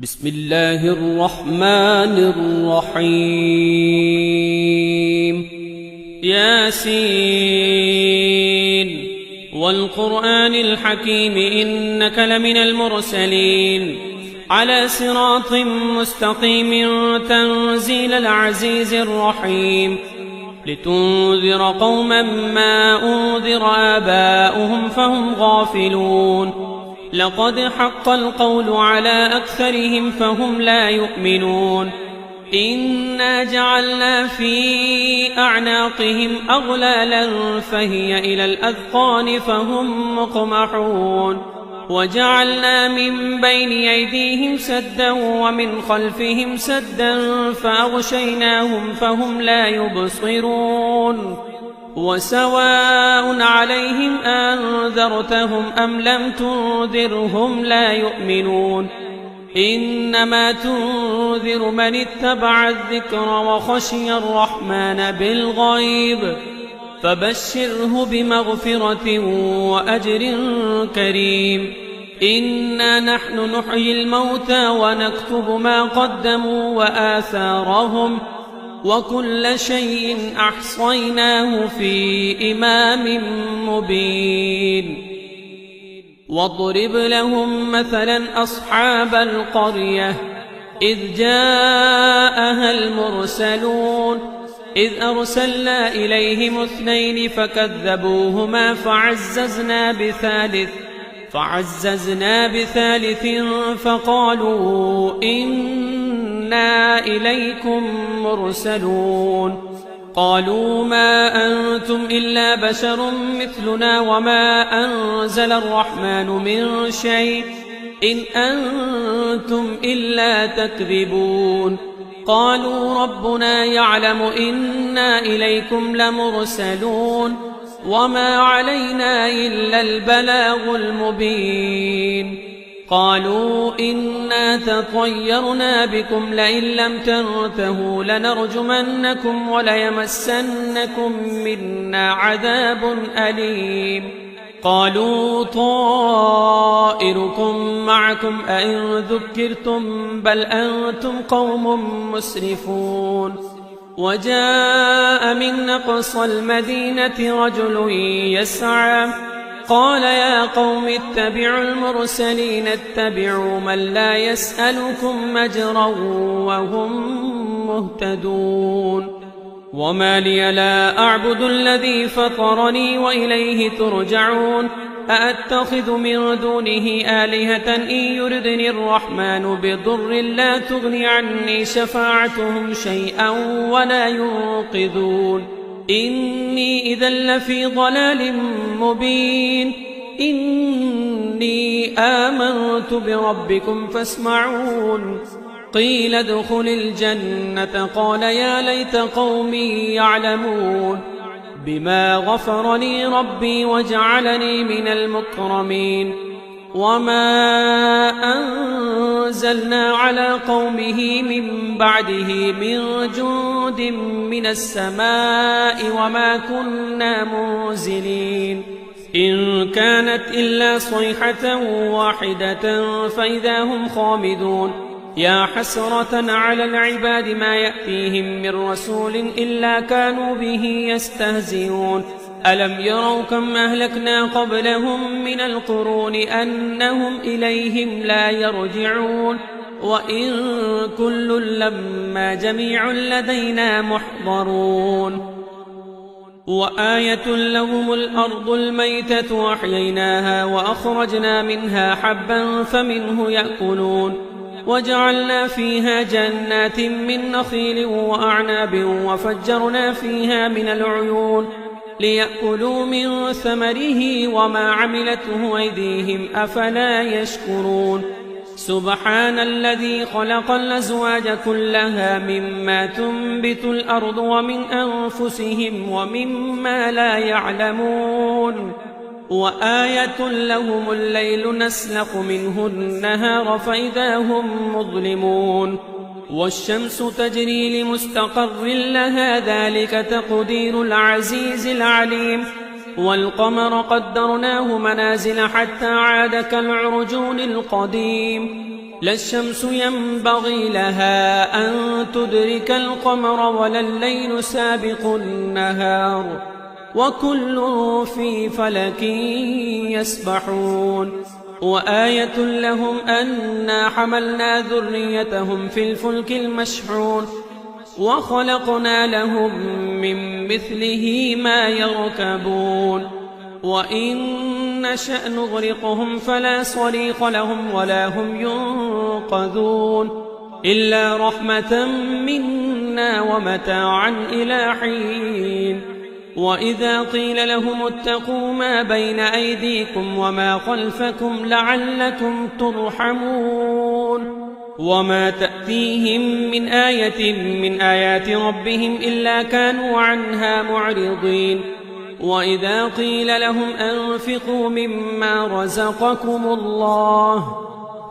بسم الله الرحمن الرحيم ياسين والقرآن الحكيم إنك لمن المرسلين على صراط مستقيم تنزيل العزيز الرحيم لتنذر قوما ما أنذر آباؤهم فهم غافلون لقد حق القول على أكثرهم فهم لا يؤمنون إنا جعلنا في أعناقهم أغلالا فهي إلى الأذقان فهم مقمحون وجعلنا من بين أيديهم سدا ومن خلفهم سدا فأغشيناهم فهم لا يبصرون وسواء عليهم أنذرتهم أم لم تنذرهم لا يؤمنون إنما تنذر من اتبع الذكر وخشي الرحمن بالغيب فبشره بمغفرة وأجر كريم إنا نحن نحيي الموتى ونكتب ما قدموا وآثارهم وكل شيء أحصيناه في إمام مبين واضرب لهم مثلا أصحاب القرية إذ جاءها المرسلون إذ أرسلنا إليهم 2 فكذبوهما فعززنا بثالث فقالوا إنا إليكم مرسلون قالوا ما أنتم إلا بشر مثلنا وما أنزل الرحمن من شيء إن أنتم إلا تكذبون قالوا ربنا يعلم إنا إليكم لمرسلون وما علينا إلا البلاغ المبين قالوا إنا تطيرنا بكم لئن لم تنتهوا لنرجمنكم وليمسنكم منا عذاب أليم قالوا طائركم معكم أئن ذكرتم بل أنتم قوم مسرفون وجاء من أقصى المدينة رجل يسعى قال يا قوم اتبعوا المرسلين اتبعوا من لا يسألكم أجرا وهم مهتدون وما لي لا أعبد الذي فطرني وإليه ترجعون أأتخذ من دونه آلهة إن يردني الرحمن بضر لا تغني عني شفاعتهم شيئا ولا ينقذون إني إذا لفي ضلال مبين إني آمنت بربكم فاسمعون قيل ادخل الجنة قال يا ليت قومي يعلمون بما غفر لي ربي وجعلني من المكرمين وما أنزلنا على قومه من بعده من جند من السماء وما كنا منزلين إن كانت إلا صيحة واحدة فإذا هم خامدون يا حسرة على العباد ما يأتيهم من رسول إلا كانوا به يستهزئون ألم يروا كم أهلكنا قبلهم من القرون أنهم إليهم لا يرجعون وإن كل لما جميع لدينا محضرون وآية لهم الأرض الميتة وأحييناها وأخرجنا منها حبا فمنه يأكلون وجعلنا فيها جنات من نخيل وأعناب وفجرنا فيها من العيون ليأكلوا من ثمره وما عملته أيديهم أفلا يشكرون سبحان الذي خلق الأزواج كلها مما تنبت الأرض ومن أنفسهم ومما لا يعلمون وآية لهم الليل نسلخ منه النهار فإذا هم مظلمون والشمس تجري لمستقر لها ذلك تقدير العزيز العليم والقمر قدرناه منازل حتى عاد كالعرجون القديم لا الشمس ينبغي لها أن تدرك القمر ولا الليل سابق النهار وكل في فلك يسبحون وآية لهم أنا حملنا ذريتهم في الفلك المشحون وخلقنا لهم من مثله ما يركبون وإن نشأ نغرقهم فلا صريخ لهم ولا هم ينقذون إلا رحمة منا ومتاعا إلى حين وإذا قيل لهم اتقوا ما بين أيديكم وما خلفكم لعلكم ترحمون وما تأتيهم من آية من آيات ربهم إلا كانوا عنها معرضين وإذا قيل لهم أنفقوا مما رزقكم الله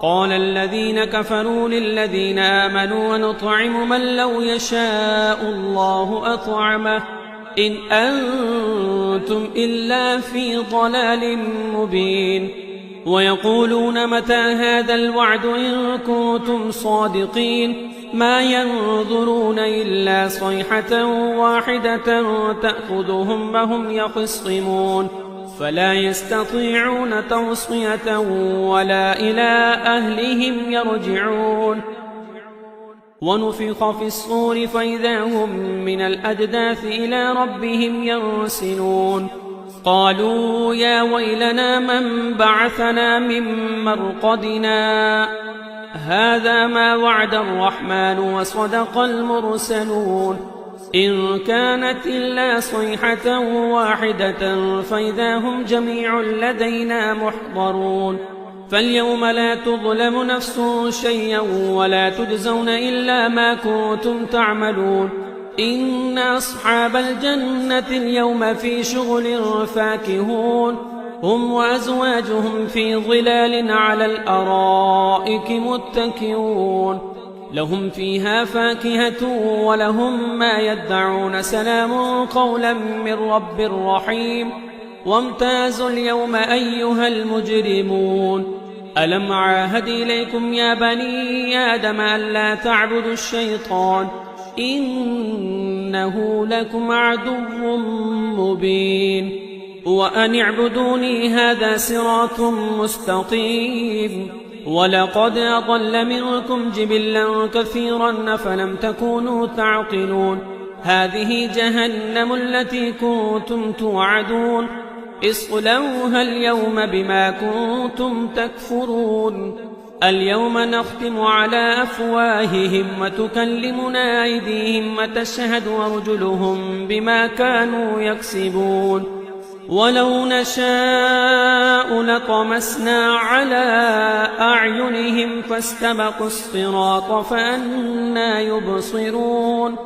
قال الذين كفروا للذين آمنوا ونطعم من لو يشاء الله أطعمه إن أنتم إلا في ضلال مبين ويقولون متى هذا الوعد إن كنتم صادقين ما ينظرون إلا صيحة واحدة تأخذهم وهم يخصمون فلا يستطيعون توصية ولا إلى أهلهم يرجعون ونفخ في الصور فإذا هم من الأجداث إلى ربهم ينسلون قالوا يا ويلنا من بعثنا من مرقدنا هذا ما وعد الرحمن وصدق المرسلون إن كانت إلا صيحة واحدة فإذا هم جميع لدينا محضرون فاليوم لا تظلم نفس شيئا ولا تجزون إلا ما كنتم تعملون إن أصحاب الجنة اليوم في شغل فاكهون هم وأزواجهم في ظلال على الأرائك متكئون لهم فيها فاكهة ولهم ما يدعون سلام قولا من رب رحيم وامتازوا اليوم أيها المجرمون ألم عاهد إليكم يا بني آدم ألا تعبدوا الشيطان إنه لكم عدو مبين وأن اعبدوني هذا صراط مستقيم ولقد أضل منكم جبلا كثيرا فلم تكونوا تعقلون هذه جهنم التي كنتم توعدون اصلوها اليوم بما كنتم تكفرون اليوم نختم على أفواههم وتكلمنا أيديهم وتشهد أرجلهم بما كانوا يكسبون ولو نشاء لطمسنا على أعينهم فاستبقوا الصراط فأنى يبصرون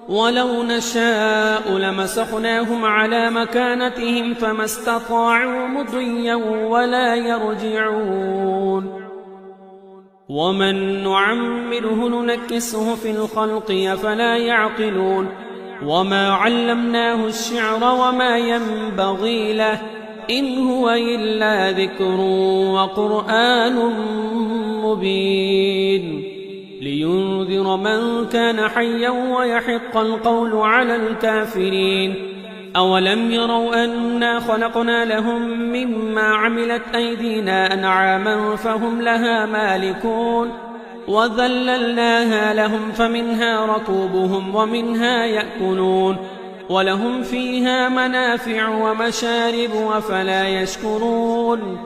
ولو نشاء لمسخناهم على مكانتهم فما استطاعوا مضيا ولا يرجعون ومن نعمره ننكسه في الخلق أفلا يعقلون وما علمناه الشعر وما ينبغي له إن هو إلا ذكر وقرآن مبين لينذر من كان حيا ويحق القول على الكافرين أولم يروا أنا خلقنا لهم مما عملت أيدينا أنعاما فهم لها مالكون وذللناها لهم فمنها ركوبهم ومنها يأكلون ولهم فيها منافع ومشارب أفلا يشكرون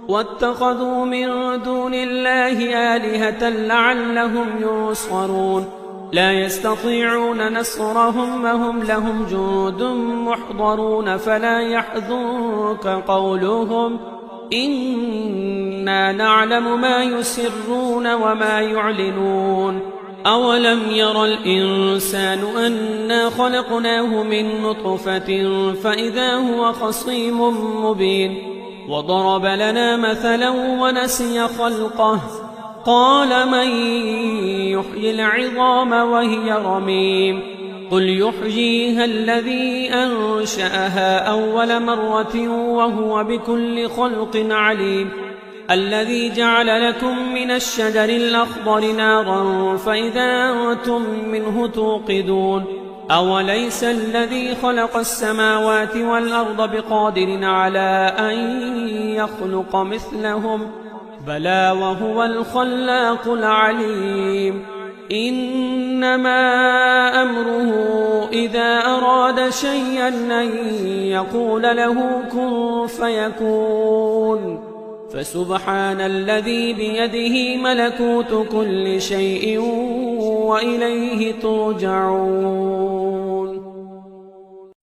واتخذوا من دون الله آلهة لعلهم ينصرون لا يستطيعون نصرهم وهم لهم جند محضرون فلا يحزنك قولهم إنا نعلم ما يسرون وما يعلنون أولم ير الإنسان أنا خلقناه من نطفة فإذا هو خصيم مبين وضرب لنا مثلا ونسي خلقه قال من يحيي العظام وهي رميم قل يحييها الذي أنشأها أول مرة وهو بكل خلق عليم الذي جعل لكم من الشجر الأخضر نارا فإذا أنتم منه توقدون أوليس الذي خلق السماوات والأرض بقادر على أن يخلق مثلهم بلى وهو الخلاق العليم إنما أمره إذا أراد شيئا أن يقول له كن فيكون فسبحان الذي بيده ملكوت كل شيء وإليه ترجعون